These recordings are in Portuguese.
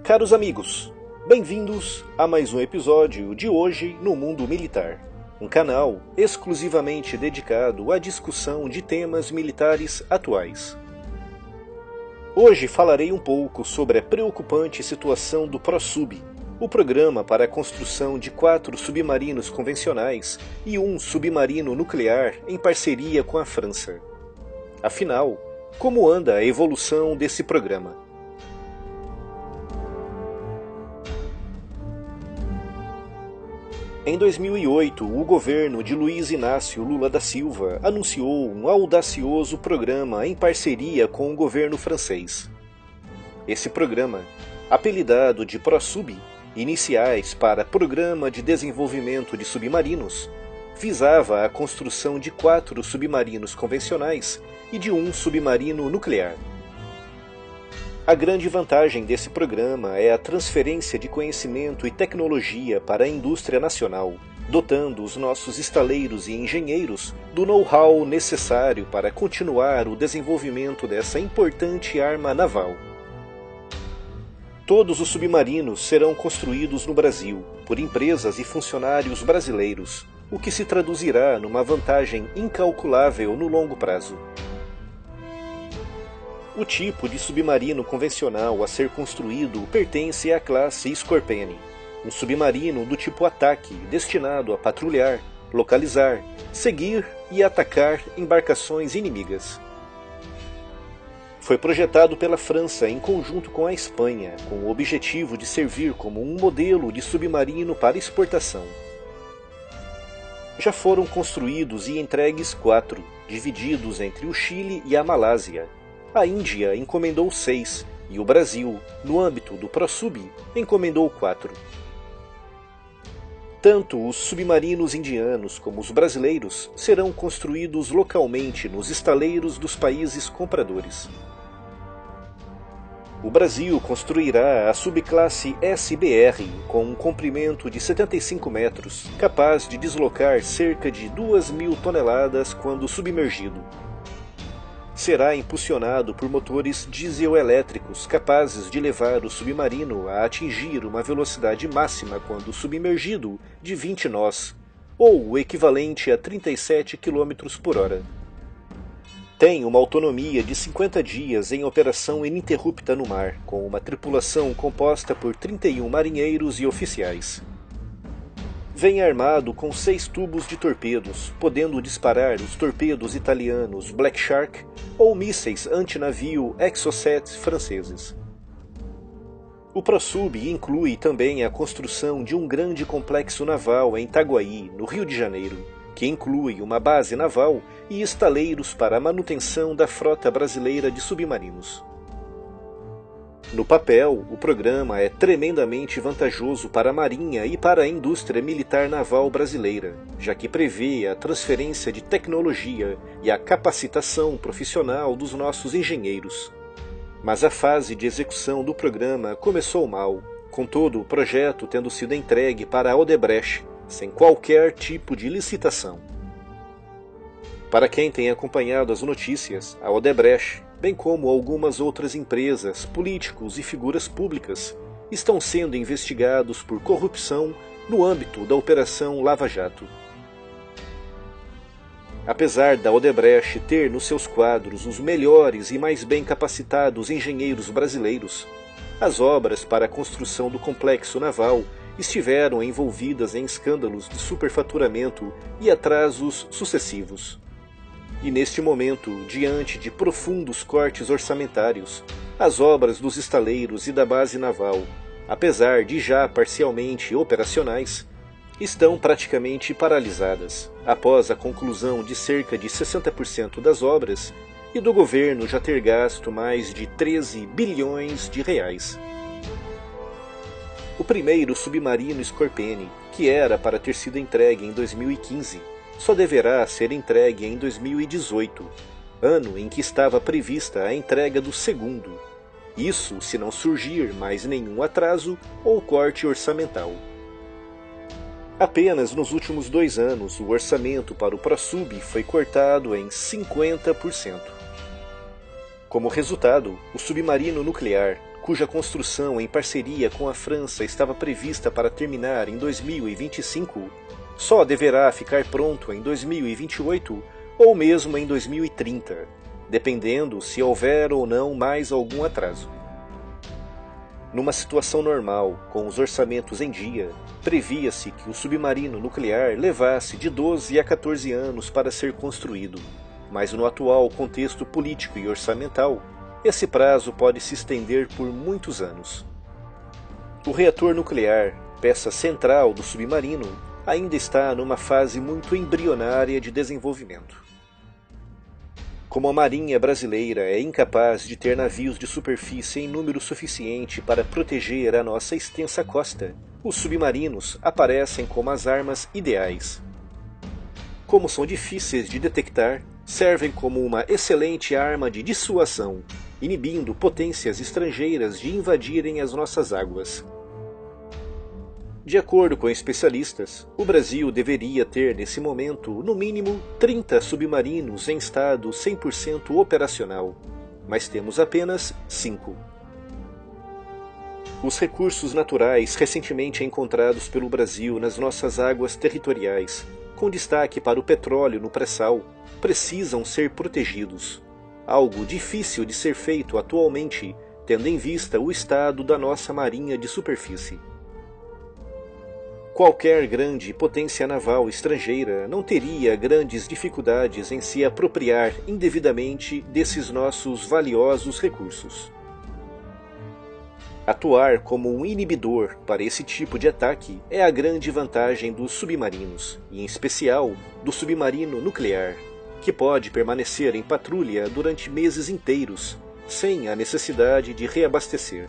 Caros amigos, bem-vindos a mais um episódio de Hoje no Mundo Militar, um canal exclusivamente dedicado à discussão de temas militares atuais. Hoje falarei um pouco sobre a preocupante situação do ProSub, o programa para a construção de 4 submarinos convencionais e um submarino nuclear em parceria com a França. Afinal, como anda a evolução desse programa? Em 2008, o governo de Luiz Inácio Lula da Silva anunciou um audacioso programa em parceria com o governo francês. Esse programa, apelidado de ProSub, iniciais para Programa de Desenvolvimento de Submarinos, visava a construção de 4 submarinos convencionais e de um submarino nuclear. A grande vantagem desse programa é a transferência de conhecimento e tecnologia para a indústria nacional, dotando os nossos estaleiros e engenheiros do know-how necessário para continuar o desenvolvimento dessa importante arma naval. Todos os submarinos serão construídos no Brasil, por empresas e funcionários brasileiros, o que se traduzirá numa vantagem incalculável no longo prazo. O tipo de submarino convencional a ser construído pertence à classe Scorpene, um submarino do tipo ataque destinado a patrulhar, localizar, seguir e atacar embarcações inimigas. Foi projetado pela França em conjunto com a Espanha, com o objetivo de servir como um modelo de submarino para exportação. Já foram construídos e entregues 4, divididos entre o Chile e a Malásia. A Índia encomendou 6 e o Brasil, no âmbito do ProSub, encomendou 4. Tanto os submarinos indianos como os brasileiros serão construídos localmente nos estaleiros dos países compradores. O Brasil construirá a subclasse SBR com um comprimento de 75 metros, capaz de deslocar cerca de 2.000 toneladas quando submergido. Será impulsionado por motores diesel-elétricos capazes de levar o submarino a atingir uma velocidade máxima quando submergido de 20 nós, ou o equivalente a 37 km por hora. Tem uma autonomia de 50 dias em operação ininterrupta no mar, com uma tripulação composta por 31 marinheiros e oficiais. Vem armado com 6 tubos de torpedos, podendo disparar os torpedos italianos Black Shark ou mísseis antinavio Exocet franceses. O ProSub inclui também a construção de um grande complexo naval em Itaguaí, no Rio de Janeiro, que inclui uma base naval e estaleiros para a manutenção da frota brasileira de submarinos. No papel, o programa é tremendamente vantajoso para a Marinha e para a indústria militar naval brasileira, já que prevê a transferência de tecnologia e a capacitação profissional dos nossos engenheiros. Mas a fase de execução do programa começou mal, com todo o projeto tendo sido entregue para a Odebrecht, sem qualquer tipo de licitação. Para quem tem acompanhado as notícias, a Odebrecht, bem como algumas outras empresas, políticos e figuras públicas, estão sendo investigados por corrupção no âmbito da Operação Lava Jato. Apesar da Odebrecht ter nos seus quadros os melhores e mais bem capacitados engenheiros brasileiros, as obras para a construção do complexo naval estiveram envolvidas em escândalos de superfaturamento e atrasos sucessivos. E neste momento, diante de profundos cortes orçamentários, as obras dos estaleiros e da base naval, apesar de já parcialmente operacionais, estão praticamente paralisadas, após a conclusão de cerca de 60% das obras e do governo já ter gasto mais de 13 bilhões de reais. O primeiro submarino Scorpene, que era para ter sido entregue em 2015, só deverá ser entregue em 2018, ano em que estava prevista a entrega do segundo. Isso se não surgir mais nenhum atraso ou corte orçamental. Apenas nos últimos 2 anos o orçamento para o ProSub foi cortado em 50%. Como resultado, o submarino nuclear, cuja construção em parceria com a França estava prevista para terminar em 2025, só deverá ficar pronto em 2028 ou mesmo em 2030, dependendo se houver ou não mais algum atraso. Numa situação normal, com os orçamentos em dia, previa-se que o submarino nuclear levasse de 12 a 14 anos para ser construído, mas no atual contexto político e orçamental, esse prazo pode se estender por muitos anos. O reator nuclear, peça central do submarino, ainda está numa fase muito embrionária de desenvolvimento. Como a Marinha brasileira é incapaz de ter navios de superfície em número suficiente para proteger a nossa extensa costa, os submarinos aparecem como as armas ideais. Como são difíceis de detectar, servem como uma excelente arma de dissuasão, inibindo potências estrangeiras de invadirem as nossas águas. De acordo com especialistas, o Brasil deveria ter nesse momento, no mínimo, 30 submarinos em estado 100% operacional, mas temos apenas 5. Os recursos naturais recentemente encontrados pelo Brasil nas nossas águas territoriais, com destaque para o petróleo no pré-sal, precisam ser protegidos, algo difícil de ser feito atualmente, tendo em vista o estado da nossa marinha de superfície. Qualquer grande potência naval estrangeira não teria grandes dificuldades em se apropriar indevidamente desses nossos valiosos recursos. Atuar como um inibidor para esse tipo de ataque é a grande vantagem dos submarinos, e em especial do submarino nuclear, que pode permanecer em patrulha durante meses inteiros, sem a necessidade de reabastecer.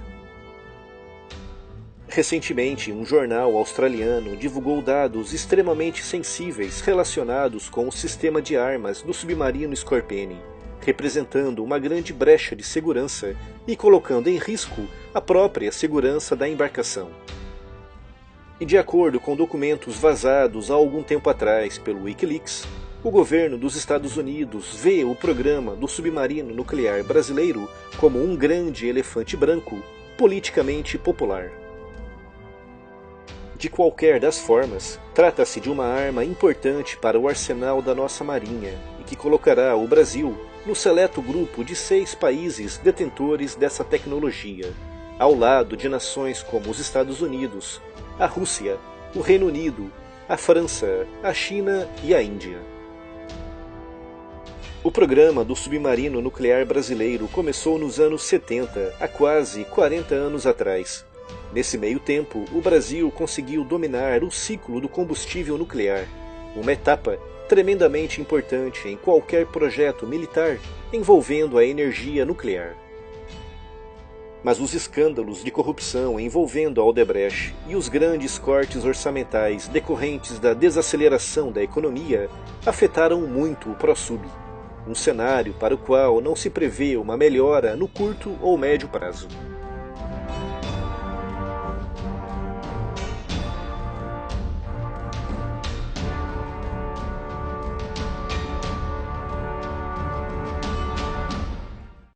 Recentemente, um jornal australiano divulgou dados extremamente sensíveis relacionados com o sistema de armas do submarino Scorpene, representando uma grande brecha de segurança e colocando em risco a própria segurança da embarcação. E de acordo com documentos vazados há algum tempo atrás pelo Wikileaks, o governo dos Estados Unidos vê o programa do submarino nuclear brasileiro como um grande elefante branco politicamente popular. De qualquer das formas, trata-se de uma arma importante para o arsenal da nossa marinha e que colocará o Brasil no seleto grupo de 6 países detentores dessa tecnologia, ao lado de nações como os Estados Unidos, a Rússia, o Reino Unido, a França, a China e a Índia. O programa do submarino nuclear brasileiro começou nos anos 70, há quase 40 anos atrás. Nesse meio tempo, o Brasil conseguiu dominar o ciclo do combustível nuclear, uma etapa tremendamente importante em qualquer projeto militar envolvendo a energia nuclear. Mas os escândalos de corrupção envolvendo a Odebrecht e os grandes cortes orçamentais decorrentes da desaceleração da economia afetaram muito o ProSub, um cenário para o qual não se prevê uma melhora no curto ou médio prazo.